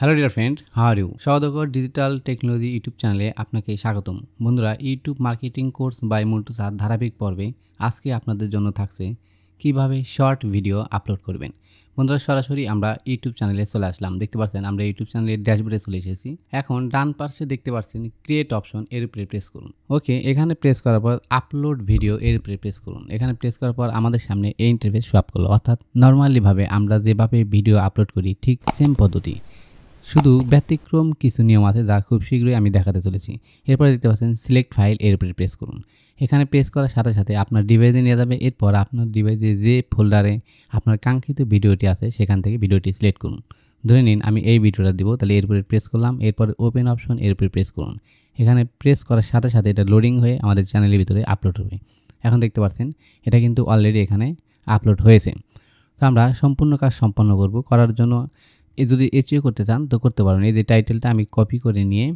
Hello dear friend, how are you? Saudagar digital technology YouTube চ্যানেলে আপনাকে স্বাগতম। বন্ধুরা, YouTube marketing course by Montu sir ধারাবাহিক পর্বে আজকে আপনাদের জন্য থাকছে কিভাবে শর্ট ভিডিও আপলোড করবেন। বন্ধুরা, সরাসরি আমরা ইউটিউব চ্যানেলে চলে আসলাম। দেখতে পাচ্ছেন আমরা ইউটিউব চ্যানেলের ড্যাশবোর্ডে চলে এসেছি। এখন ডান পাশে দেখতে পাচ্ছেন ক্রিয়েট অপশন, এর উপরে প্রেস করুন। ওকে, এখানে প্রেস করার পর আপলোড ভিডিও এর উপরে প্রেস করুন। এখানে প্রেস করার পর আমাদের সামনে এই ইন্টারফেস শো আপ করলো, অর্থাৎ নর্মালিভাবে আমরা যেভাবে ভিডিও আপলোড করি ঠিক সেম পদ্ধতি, শুধু ব্যতিক্রম কিছু নিয়ম আছে যা খুব শীঘ্রই আমি দেখাতে চলেছি। এরপরে দেখতে পাচ্ছেন সিলেক্ট ফাইল, এর উপরে প্রেস করুন। এখানে প্রেস করার সাথে সাথে আপনার ডিভাইসে নিয়ে যাবে। এরপর আপনার ডিভাইসে যে ফোল্ডারে আপনার কাঙ্ক্ষিত ভিডিওটি আছে সেখান থেকে ভিডিওটি সিলেক্ট করুন। ধরে নিন আমি এই ভিডিওটা দিব, তাহলে এর উপরে প্রেস করলাম। এরপর ওপেন অপশন, এর উপরে প্রেস করুন। এখানে প্রেস করার সাথে সাথে এটা লোডিং হয়ে আমাদের চ্যানেলের ভিতরে আপলোড হবে। এখন দেখতে পাচ্ছেন এটা কিন্তু অলরেডি এখানে আপলোড হয়েছে। তো আমরা সম্পূর্ণ কাজ সম্পন্ন করার জন্য যদি এসইও করতে চান তো করতে পারেন। এই যে টাইটেলটা আমি কপি করে নিয়ে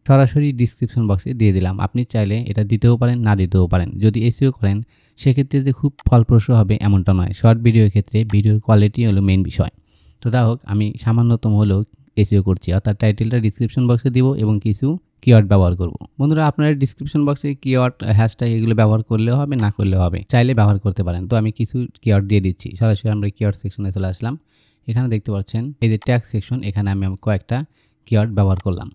সরাসরি ডিসক্রিপশন বক্সে দিয়ে দিলাম। আপনি চাইলে এটা দিতেও পারেন, না দিতেও পারেন। যদি এসইও করেন সেক্ষেত্রে যে খুব ফলপ্রসূ হবে এমনটা নয়। শর্ট ভিডিওর ক্ষেত্রে ভিডিওর কোয়ালিটি হলো মেইন বিষয়। তো যা হোক, আমি সামান্যতম হলেও এসইও করছি, অর্থাৎ টাইটেলটা ডিসক্রিপশন বক্সে দিব এবং কিছু কিওয়ার্ড ব্যবহার করব। বন্ধুরা, আপনারা ডিসক্রিপশন বক্সে কিওয়ার্ড, হ্যাশট্যাগ এগুলো ব্যবহার করলেও হবে, না করলেও হবে, চাইলে ব্যবহার করতে পারেন। তো আমি কিছু কিওয়ার্ড দিয়ে দিচ্ছি। সরাসরি আমরা কিওয়ার্ড সেকশনে চলে আসলাম। এখানে দেখতে পাচ্ছেন এই যে ট্যাগ সেকশন, এখানে আমি কয়েকটা কিওয়ার্ড ব্যবহার করলাম।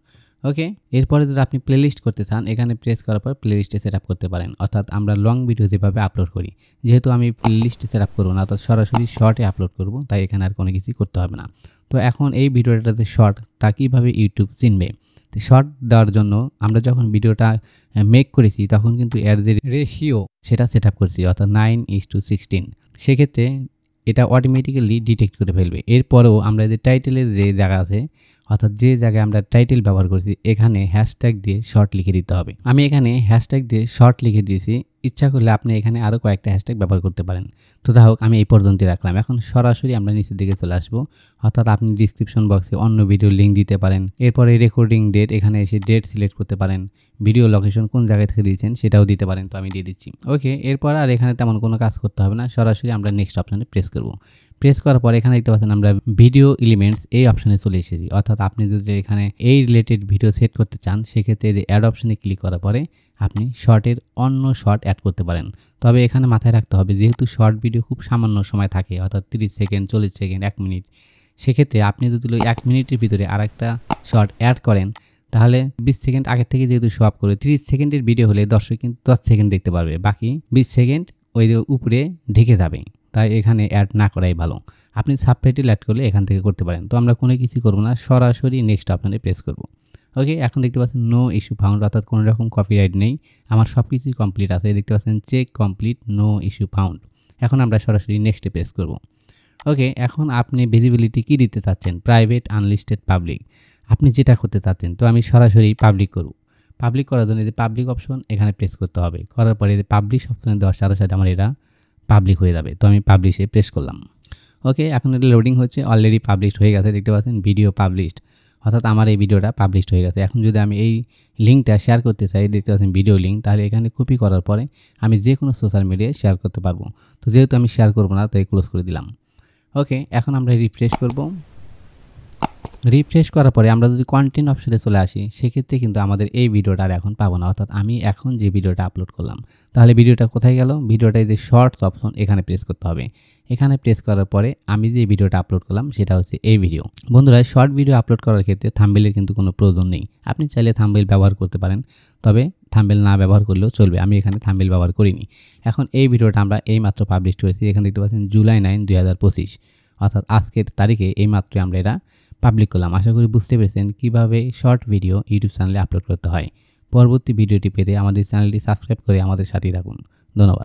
ওকে, এরপরে যদি আপনি প্লেলিস্ট করতে চান এখানে প্রেস করার পর প্লেলিস্টে সেট আপ করতে পারেন। অর্থাৎ আমরা লং ভিডিও যেভাবে আপলোড করি, যেহেতু আমি প্লেলিস্টে সেট আপ করবো না, অর্থাৎ সরাসরি শর্টে আপলোড করব, তাই এখানে আর কোনো কিছুই করতে হবে না। তো এখন এই ভিডিওটাতে শর্ট, তা কীভাবে ইউটিউব চিনবে? তো শর্ট দেওয়ার জন্য আমরা যখন ভিডিওটা মেক করেছি তখন কিন্তু এর যে রেশিও সেটা সেট আপ করছি, অর্থাৎ 9:16। সেক্ষেত্রে এটা অটোমেটিক্যালি ডিটেক্ট করে ফেলবে। এরপরেও আমরা যে টাইটেলের যে জায়গা আছে, অর্থাৎ যে জায়গায় আমরা টাইটেল ব্যবহার করছি এখানে হ্যাশট্যাগ দিয়ে শর্ট লিখে দিতে হবে। আমি এখানে হ্যাশট্যাগ দিয়ে শর্ট লিখে দিয়েছি। ইচ্ছা করলে আপনি এখানে আরও কয়েকটা হ্যাশট্যাগ ব্যবহার করতে পারেন। তো যা হোক, আমি এই পর্যন্তই রাখলাম। এখন সরাসরি আমরা নিচের দিকে চলে আসবো, অর্থাৎ আপনি ডিসক্রিপশন বক্সে অন্য ভিডিওর লিঙ্ক দিতে পারেন। এরপরে রেকর্ডিং ডেট, এখানে এসে ডেট সিলেক্ট করতে পারেন। ভিডিও লোকেশন কোন জায়গায় থেকে দিয়েছেন সেটাও দিতে পারেন। তো আমি দিয়ে দিচ্ছি। ওকে, এরপর আর এখানে তেমন কোনো কাজ করতে হবে না। সরাসরি আমরা নেক্সট অপশানে প্রেস করব। প্রেস করার পর এখানে দেখতে পাচ্ছেন আমরা ভিডিও এলিমেন্টস এই অপশানে চলে এসেছি। অর্থাৎ আপনি যদি এখানে এই রিলেটেড ভিডিও সেট করতে চান সেক্ষেত্রে এই যে অ্যাড অপশানে ক্লিক করার পরে আপনি শর্টের অন্য শর্ট অ্যাড করতে পারেন। তবে এখানে মাথায় রাখতে হবে, যেহেতু শর্ট ভিডিও খুব সামান্য সময় থাকে, অর্থাৎ 30 সেকেন্ড, 40 সেকেন্ড, 1 মিনিট, সেক্ষেত্রে আপনি যদি 1 মিনিটের ভিতরে আরেকটা শর্ট অ্যাড করেন তাহলে 20 সেকেন্ড আগের থেকে যেহেতু শো আপ করে 30 সেকেন্ডের ভিডিও হলে দর্শক কিন্তু 10 সেকেন্ড দেখতে পারবে, বাকি 20 সেকেন্ড ওই উপরে ঢেকে যাবে। তাই এখানে অ্যাড না করাই ভালো। আপনি সাবটাইটেল অ্যাড করলে এখান থেকে করতে পারেন। তো আমরা কোনো কিছু করব না, সরাসরি নেক্সট অপশানে প্রেস করব। ওকে, এখন দেখতে পাচ্ছেন নো ইস্যু ফাউন্ড, অর্থাৎ কোনো রকম কপিরাইট নেই। আমার সব কিছুই কমপ্লিট আছে। দেখতে পাচ্ছেন check complete, no issue found. এখন আমরা সরাসরি নেক্সটে প্রেস করব। ওকে, এখন আপনি ভিজিবিলিটি কি দিতে চাচ্ছেন? প্রাইভেট, আনলিস্টেড, পাবলিক, আপনি যেটা করতে চাচ্ছেন। তো আমি সরাসরি পাবলিক করব। পাবলিক করার জন্য যে পাবলিক অপশন এখানে প্রেস করতে হবে। করার পরে যে পাবলিশ অপশনে দেওয়ার সাথে সাথে আমার এটা পাবলিক হয়ে যাবে। তো আমি পাবলিশে প্রেস করলাম। ওকে, এখন এটা লোডিং হচ্ছে। অলরেডি পাবলিশড হয়ে গেছে। দেখতে পাচ্ছেন ভিডিও পাবলিশড, অর্থাৎ আমার এই ভিডিওটা পাবলিশড হয়ে গেছে। এখন যদি আমি এই লিঙ্কটা শেয়ার করতে চাই, দেখতে পাচ্ছেন ভিডিও লিঙ্ক, তাহলে এখানে কপি করার পরে আমি যে কোনো সোশ্যাল মিডিয়ায় শেয়ার করতে পারবো। তো যেহেতু আমি শেয়ার করবো না তাই ক্লোজ করে দিলাম। ওকে, এখন আমরা রিফ্রেশ করব। রিফ্রেশ করার পরে আমরা যদি কন্টেন্ট অপশনে চলে আসি সেক্ষেত্রে কিন্তু আমাদের এই ভিডিওটা আর এখন পাবো না, অর্থাৎ আমি এখন যে ভিডিওটা আপলোড করলাম। তাহলে ভিডিওটা কোথায় গেল? ভিডিওটায় যে শর্টস অপশন এখানে প্রেস করতে হবে। এখানে প্রেস করার পরে আমি যে ভিডিওটা আপলোড করলাম সেটা হচ্ছে এই ভিডিও। বন্ধুরা, শর্ট ভিডিও আপলোড করার ক্ষেত্রে থাম্বনেলের কিন্তু কোনো প্রয়োজন নেই। আপনি চাইলে থাম্বনেল ব্যবহার করতে পারেন, তবে থাম্বনেল না ব্যবহার করলেও চলবে। আমি এখানে থাম্বনেল ব্যবহার করিনি। এখন এই ভিডিওটা আমরা এইমাত্র পাবলিশ করেছি। এখানে দেখতে পাচ্ছেন জুলাই 9, 2025, অর্থাৎ আজকের তারিখে এইমাত্রই আমরা এটা পাবলিক করলাম। আশা করি বুঝতে পেরেছেন কীভাবে শর্ট ভিডিও ইউটিউব চ্যানেলে আপলোড করতে হয়। পরবর্তী ভিডিওটি পেতে আমাদের চ্যানেলটি সাবস্ক্রাইব করে আমাদের সাথেই রাখুন। ধন্যবাদ।